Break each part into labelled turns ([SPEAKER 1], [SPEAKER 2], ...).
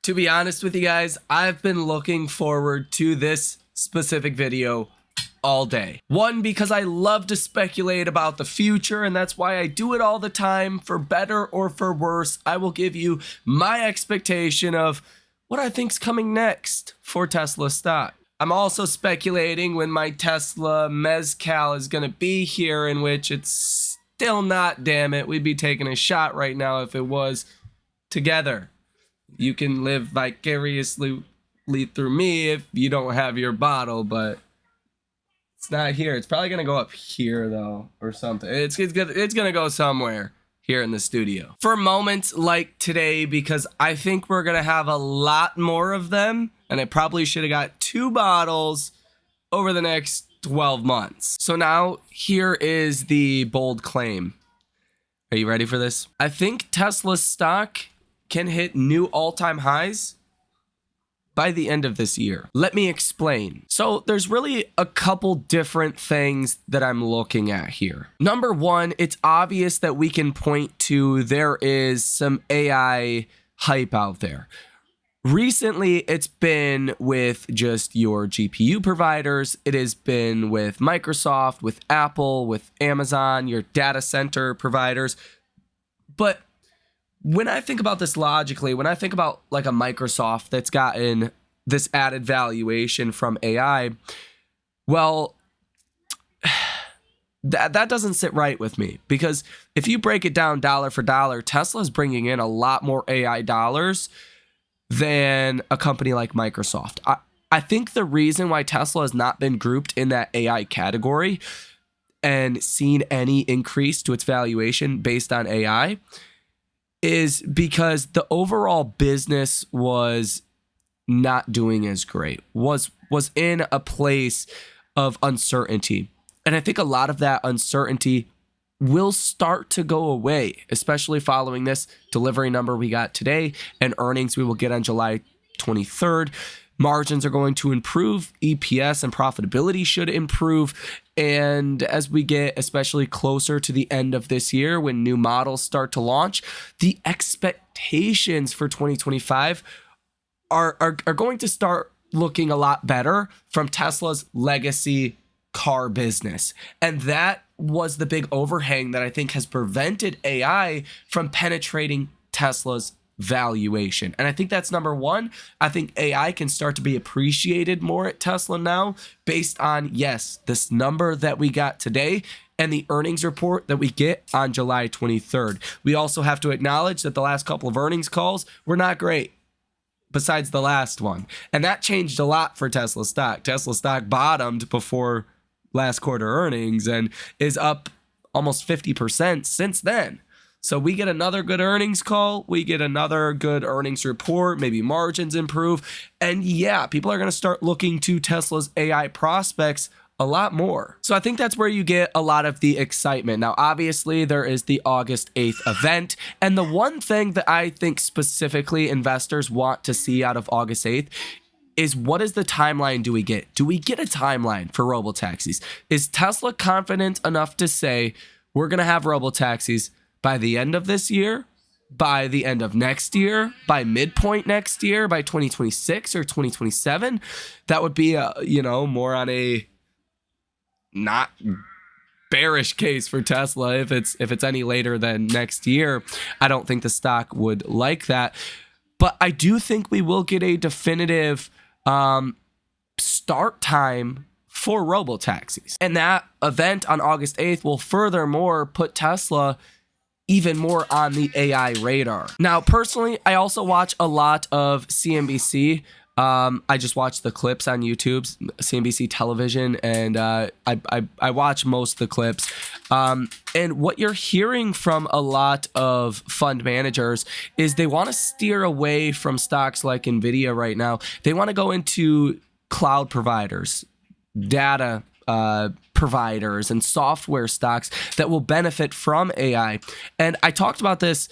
[SPEAKER 1] To be honest with you guys, I've been looking forward to this specific video all day. One, because I love to speculate about the future, and that's why I do it all the time. For better or for worse, I will give you my expectation of what I think's coming next for Tesla stock. I'm also speculating when my Tesla mezcal is going to be here, in which it's still not, damn it. We'd be taking a shot right now if it was together. You can live vicariously through me if you don't have your bottle, but it's not here. It's probably going to go up here, though, or something. It's going to go somewhere here in the studio. For moments like today, because I think we're going to have a lot more of them, and I probably should have got 2 bottles over the next 12 months. So now, here is the bold claim. Are you ready for this? I think Tesla stock can hit new all-time highs by the end of this year. Let me explain. So there's really a couple different things that I'm looking at here. Number one, it's obvious that we can point to there is some AI hype out there. Recently, it's been with just your GPU providers. It has been with Microsoft, with Apple, with Amazon, your data center providers. But when I think about this logically, when I think about like a Microsoft that's gotten this added valuation from AI, well, that doesn't sit right with me, because if you break it down dollar for dollar, Tesla's bringing in a lot more AI dollars than a company like Microsoft. I think the reason why Tesla has not been grouped in that AI category and seen any increase to its valuation based on AI is because the overall business was not doing as great, was in a place of uncertainty. And I think a lot of that uncertainty will start to go away, especially following this delivery number we got today and earnings we will get on July 23rd. Margins are going to improve, EPS and profitability should improve, and as we get especially closer to the end of this year when new models start to launch, the expectations for 2025 are going to start looking a lot better from Tesla's legacy car business. And that was the big overhang that I think has prevented AI from penetrating Tesla's valuation. And I think that's number one. I think AI can start to be appreciated more at Tesla now based on, yes, this number that we got today and the earnings report that we get on July 23rd. We also have to acknowledge that the last couple of earnings calls were not great, besides the last one. And that changed a lot for Tesla stock. Tesla stock bottomed before last quarter earnings and is up almost 50% since then. So we get another good earnings call, we get another good earnings report, maybe margins improve, and yeah, people are going to start looking to Tesla's AI prospects a lot more. So I think that's where you get a lot of the excitement. Now, obviously, there is the August 8th event, and the one thing that I think specifically investors want to see out of August 8th is, what is the timeline do we get? Do we get a timeline for robotaxis? Is Tesla confident enough to say we're going to have robotaxis by the end of this year, by the end of next year, by midpoint next year, by 2026 or 2027? That would be more on a not bearish case for Tesla. If it's any later than next year, I don't think the stock would like that. But I do think we will get a definitive start time for robotaxis. And that event on August 8th will furthermore put Tesla even more on the AI radar. Now, personally, I also watch a lot of CNBC. I just watch the clips on YouTube, CNBC television, and I watch most of the clips. And what you're hearing from a lot of fund managers is they want to steer away from stocks like NVIDIA right now. They want to go into cloud providers, data providers, and software stocks that will benefit from AI. And I talked about this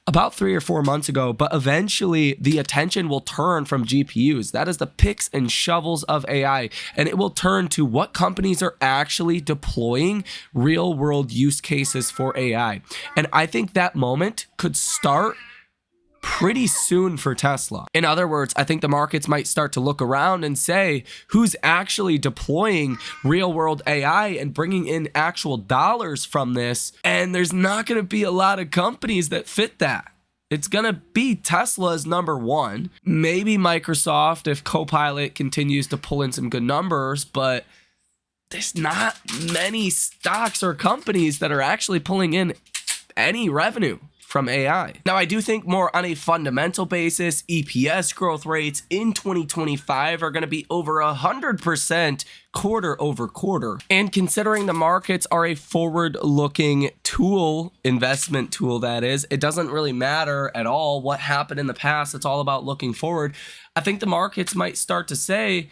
[SPEAKER 1] about 3 or 4 months ago, but eventually the attention will turn from GPUs. That is the picks and shovels of AI. And it will turn to what companies are actually deploying real world use cases for AI. And I think that moment could start pretty soon for Tesla. In other words, I think the markets might start to look around and say, who's actually deploying real world AI and bringing in actual dollars from this? And there's not going to be a lot of companies that fit that. It's going to be Tesla's number one, maybe Microsoft if Copilot continues to pull in some good numbers, but there's not many stocks or companies that are actually pulling in any revenue from AI. Now, I do think more on a fundamental basis, EPS growth rates in 2025 are going to be over 100% quarter over quarter. And considering the markets are a forward-looking tool, investment tool that is, it doesn't really matter at all what happened in the past. It's all about looking forward. I think the markets might start to say,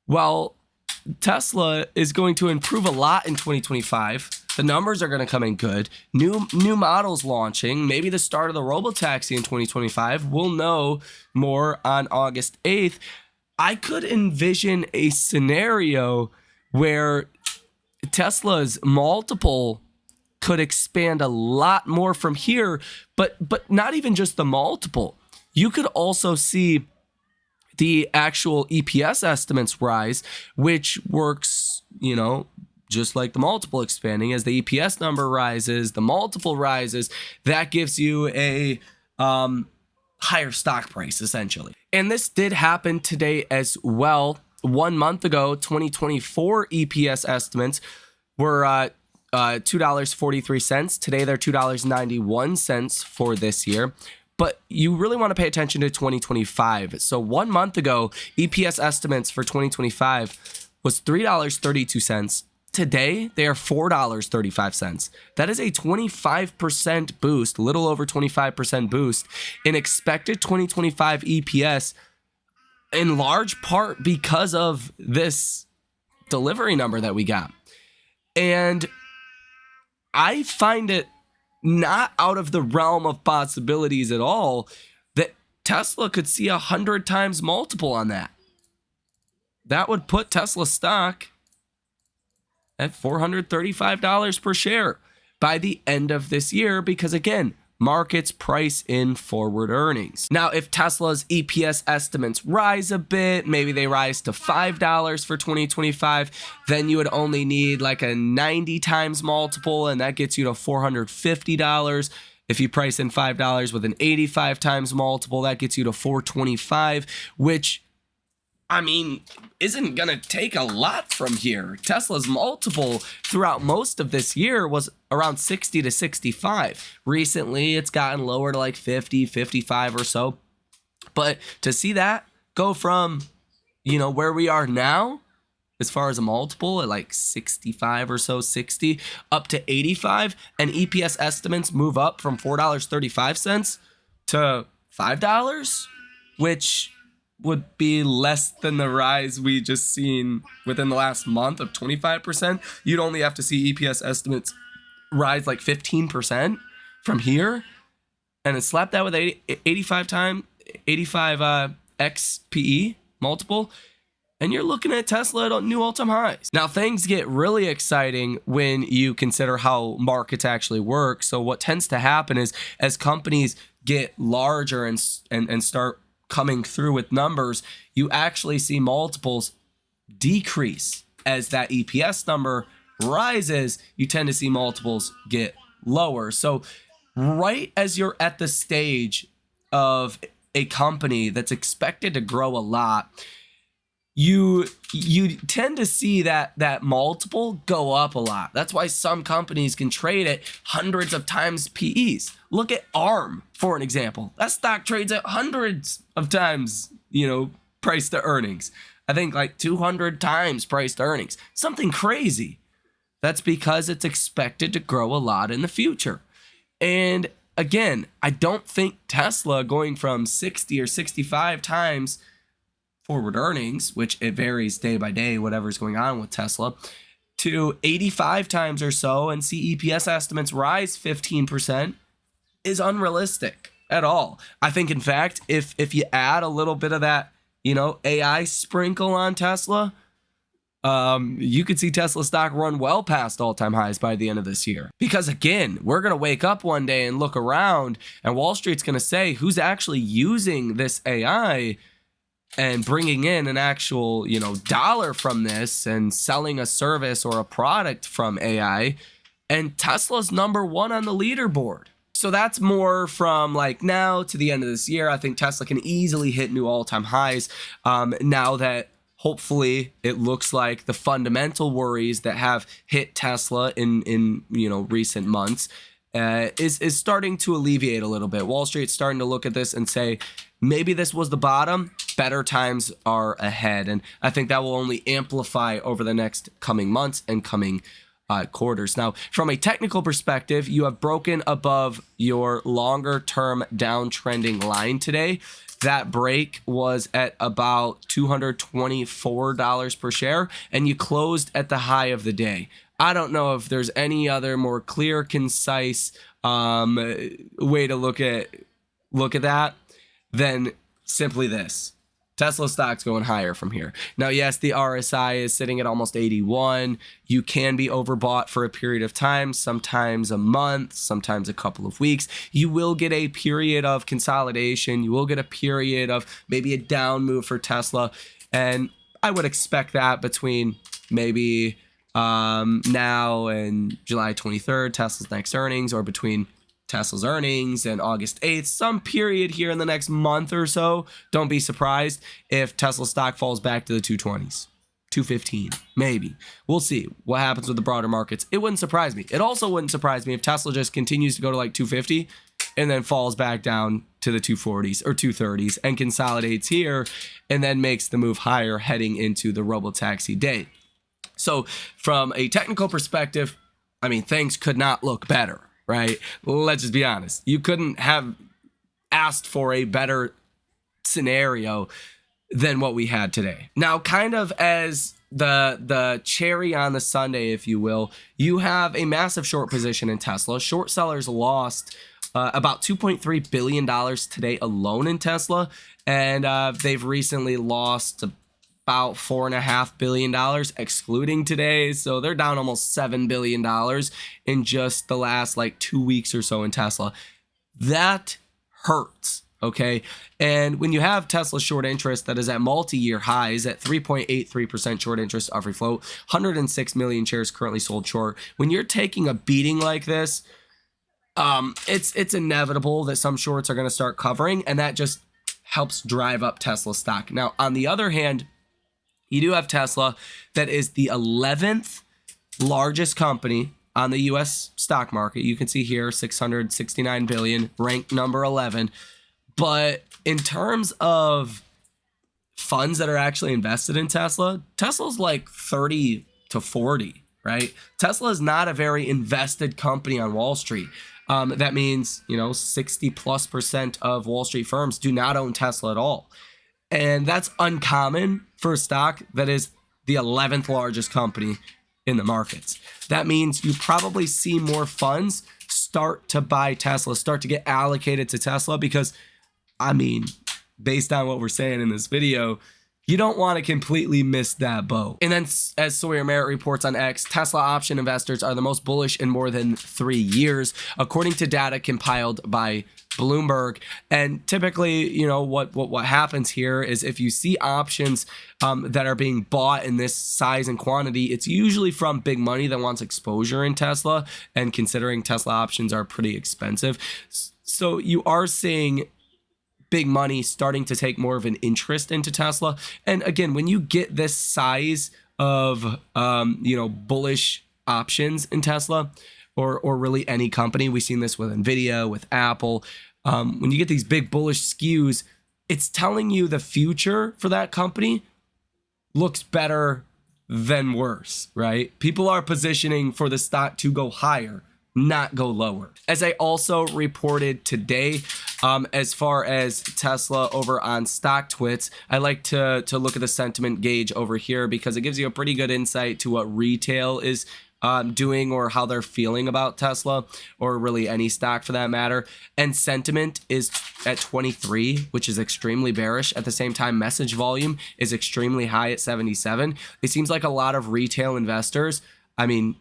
[SPEAKER 1] well, Tesla is going to improve a lot in 2025. The numbers are going to come in good. New models launching. Maybe the start of the robotaxi in 2025. We'll know more on August 8th. I could envision a scenario where Tesla's multiple could expand a lot more from here, but not even just the multiple. You could also see the actual EPS estimates rise, which works, just like the multiple expanding. As the EPS number rises, the multiple rises. That gives you a higher stock price, essentially. And this did happen today as well. 1 month ago, 2024 EPS estimates were $2.43. Today, they're $2.91 for this year. But you really want to pay attention to 2025. So 1 month ago, EPS estimates for 2025 was $3.32. Today, they are $4.35. That is a 25% boost, little over 25% boost in expected 2025 EPS, in large part because of this delivery number that we got. And I find it not out of the realm of possibilities at all that Tesla could see 100 times multiple on that. That would put Tesla stock at $435 per share by the end of this year because, again, markets price in forward earnings. Now, if Tesla's EPS estimates rise a bit, maybe they rise to $5 for 2025, then you would only need like a 90 times multiple, and that gets you to $450. If you price in $5 with an 85 times multiple, that gets you to $425, which, isn't going to take a lot from here. Tesla's multiple throughout most of this year was around 60 to 65. Recently, it's gotten lower to like 50, 55 or so. But to see that go from, where we are now, as far as a multiple at like 65 or so, 60, up to 85, and EPS estimates move up from $4.35 to $5, which would be less than the rise we just seen within the last month of 25%. You'd only have to see EPS estimates rise like 15% from here, and then slap that with 85 XPE multiple, and you're looking at Tesla at new all-time highs. Now, things get really exciting when you consider how markets actually work. So what tends to happen is as companies get larger and start coming through with numbers, you actually see multiples decrease. As that EPS number rises, you tend to see multiples get lower. So right as you're at the stage of a company that's expected to grow a lot, you tend to see that multiple go up a lot. That's why some companies can trade at hundreds of times PEs. Look at ARM, for an example. That stock trades at hundreds of times, price to earnings. I think like 200 times price to earnings. Something crazy. That's because it's expected to grow a lot in the future. And again, I don't think Tesla going from 60 or 65 times forward earnings, which it varies day by day, whatever's going on with Tesla, to 85 times or so and see EPS estimates rise 15% is unrealistic at all. I think, in fact, if you add a little bit of that, AI sprinkle on Tesla, you could see Tesla stock run well past all-time highs by the end of this year. Because again, we're going to wake up one day and look around, and Wall Street's going to say, who's actually using this AI and bringing in an actual, dollar from this and selling a service or a product from AI, and Tesla's number one on the leaderboard. So that's more from like now to the end of this year. I think Tesla can easily hit new all-time highs now that hopefully it looks like the fundamental worries that have hit Tesla in recent months is starting to alleviate a little bit. Wall Street's starting to look at this and say, maybe this was the bottom, better times are ahead. And I think that will only amplify over the next coming months and coming quarters. Now, from a technical perspective, you have broken above your longer term downtrending line today. That break was at about $224 per share, and you closed at the high of the day. I don't know if there's any other more clear, concise way to look at that than simply this. Tesla stock's going higher from here. Now, yes, the RSI is sitting at almost 81. You can be overbought for a period of time, sometimes a month, sometimes a couple of weeks. You will get a period of consolidation. You will get a period of maybe a down move for Tesla. And I would expect that between maybe now and July 23rd, Tesla's next earnings, or between Tesla's earnings and August 8th, some period here in the next month or so. Don't be surprised if Tesla stock falls back to the 220s, 215, maybe. We'll see what happens with the broader markets. It wouldn't surprise me. It also wouldn't surprise me if Tesla just continues to go to like 250 and then falls back down to the 240s or 230s and consolidates here and then makes the move higher heading into the robotaxi day. So from a technical perspective, I mean, things could not look better. Right? Let's just be honest. You couldn't have asked for a better scenario than what we had today. Now, kind of as the cherry on the sundae, if you will, you have a massive short position in Tesla. Short sellers lost about $2.3 billion today alone in Tesla, and they've recently lost about $4.5 billion excluding today. So they're down almost $7 billion in just the last 2 weeks or so in Tesla. That hurts. Okay. And when you have Tesla short interest that is at multi-year highs at 3.83% short interest of free float, 106 million shares currently sold short. When you're taking a beating like this, it's inevitable that some shorts are going to start covering, and that just helps drive up Tesla stock. Now, on the other hand, you do have Tesla that is the 11th largest company on the U.S. stock market. You can see here, 669 billion, ranked number 11. But in terms of funds that are actually invested in Tesla, Tesla's like 30 to 40, right? Tesla is not a very invested company on Wall Street. That means, 60+% of Wall Street firms do not own Tesla at all. And that's uncommon for a stock that is the 11th largest company in the markets. That means you probably see more funds start to buy Tesla, start to get allocated to Tesla, because, based on what we're saying in this video, you don't want to completely miss that boat. And then, as Sawyer Merritt reports on X, Tesla option investors are the most bullish in more than 3 years, according to data compiled by Bloomberg. And typically, what happens here is if you see options that are being bought in this size and quantity, it's usually from big money that wants exposure in Tesla. And considering Tesla options are pretty expensive, so you are seeing big money starting to take more of an interest into Tesla. And again, when you get this size of bullish options in Tesla, or really any company, we've seen this with Nvidia, with Apple. When you get these big bullish skews, it's telling you the future for that company looks better than worse, right? People are positioning for the stock to go higher, not go lower. As I also reported today, as far as Tesla over on StockTwits, I like to look at the sentiment gauge over here because it gives you a pretty good insight to what retail is doing or how they're feeling about Tesla, or really any stock for that matter. And sentiment is at 23, which is extremely bearish. At the same time, message volume is extremely high at 77. It seems like a lot of retail investors, I mean,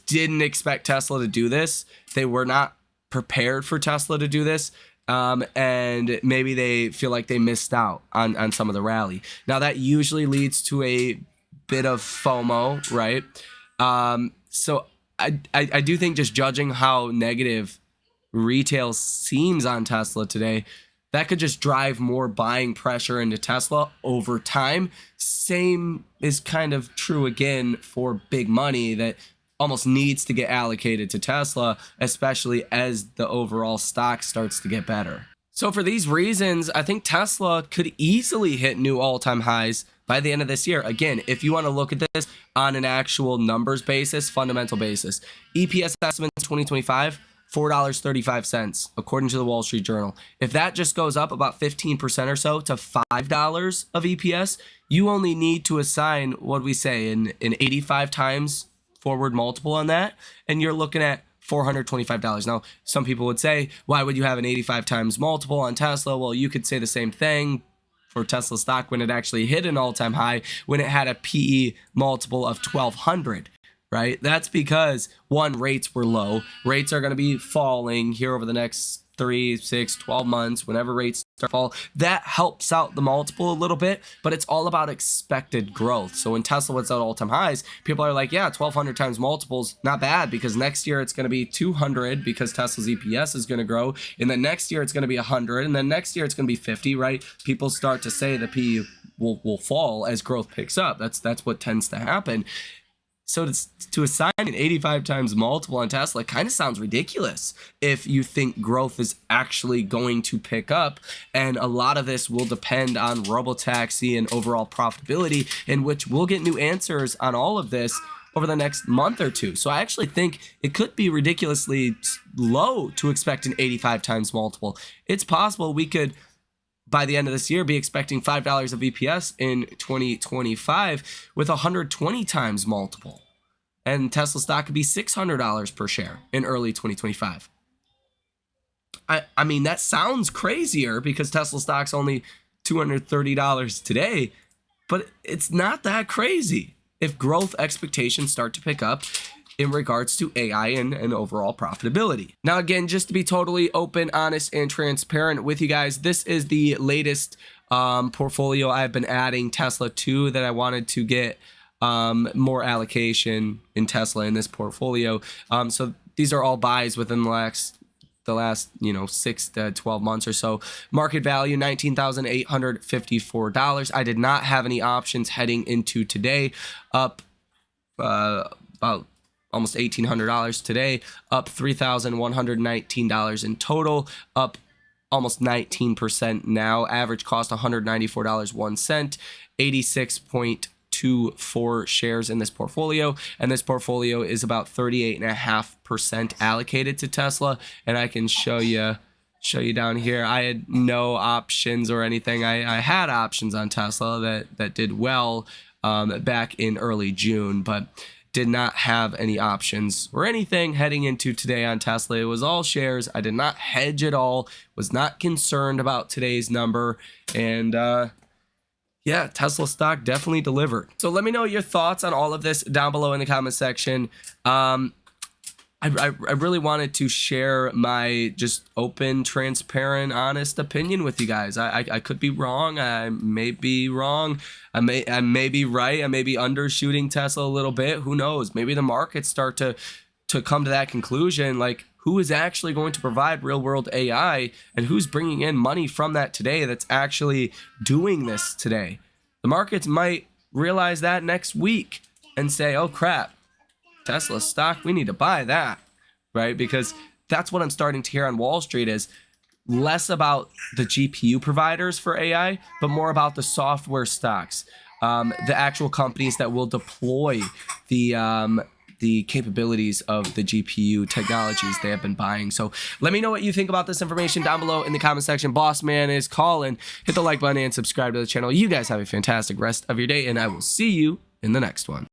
[SPEAKER 1] didn't expect Tesla to do this. They were not prepared for Tesla to do this. And maybe they feel like they missed out on some of the rally. Now, that usually leads to a bit of FOMO, right? So I do think, just judging how negative retail seems on Tesla today, that could just drive more buying pressure into Tesla over time. Same is kind of true again for big money that almost needs to get allocated to Tesla, especially as the overall stock starts to get better. So for these reasons, I think Tesla could easily hit new all-time highs by the end of this year. Again, if you want to look at this on an actual numbers basis, fundamental basis, EPS estimates 2025, $4.35, according to the Wall Street Journal. If that just goes up about 15% or so to $5 of EPS, you only need to assign, what we say, an 85 times forward multiple on that, and you're looking at $425. Now, some people would say, why would you have an 85 times multiple on Tesla? Well, you could say the same thing for Tesla stock when it actually hit an all-time high, when it had a PE multiple of 1,200, right? That's because, one, rates were low. Rates are going to be falling here over the next 3, 6, 12 months, whenever rates start to fall. That helps out the multiple a little bit, but it's all about expected growth. So when Tesla was at all-time highs, people are like, yeah, 1,200 times multiples, not bad, because next year it's going to be 200 because Tesla's EPS is going to grow, and then next year it's going to be 100, and then next year it's going to be 50, right? People start to say the PE will fall as growth picks up. That's what tends to happen. So to assign an 85 times multiple on Tesla kind of sounds ridiculous if you think growth is actually going to pick up. And a lot of this will depend on robotaxi and overall profitability, in which we'll get new answers on all of this over the next month or two. So I actually think it could be ridiculously low to expect an 85 times multiple. It's possible we could, by the end of this year, be expecting $5 of EPS in 2025 with 120 times multiple. And Tesla stock could be $600 per share in early 2025. I mean, that sounds crazier because Tesla stock's only $230 today, but it's not that crazy if growth expectations start to pick up in regards to AI and overall profitability. Now, again, just to be totally open, honest, and transparent with you guys, this is the latest portfolio I've been adding Tesla to, that I wanted to get more allocation in Tesla in this portfolio. So these are all buys within the last 6 to 12 months or so. Market value $19,854. I did not have any options heading into today, up about almost $1,800 today, up $3,119 in total, up almost 19% now. Average cost $194.01, 86.24 shares in this portfolio, and this portfolio is about 38.5% allocated to Tesla. And I can show you down here. I had no options or anything. I had options on Tesla that did well back in early June, but did not have any options or anything heading into today on Tesla. It was all shares. I did not hedge at all, was not concerned about today's number. And yeah, Tesla stock definitely delivered. So let me know your thoughts on all of this down below in the comment section. I really wanted to share my just open, transparent, honest opinion with you guys. I could be wrong. I may be wrong. I may be right. I may be undershooting Tesla a little bit. Who knows? Maybe the markets start to come to that conclusion. Like, who is actually going to provide real world AI, and who's bringing in money from that today that's actually doing this today? The markets might realize that next week and say, oh crap, Tesla stock, we need to buy that, right? Because that's what I'm starting to hear on Wall Street, is less about the GPU providers for AI, but more about the software stocks, the actual companies that will deploy the capabilities of the GPU technologies they have been buying. So let me know what you think about this information down below in the comment section. Boss man is calling. Hit the like button and subscribe to the channel. You guys have a fantastic rest of your day, and I will see you in the next one.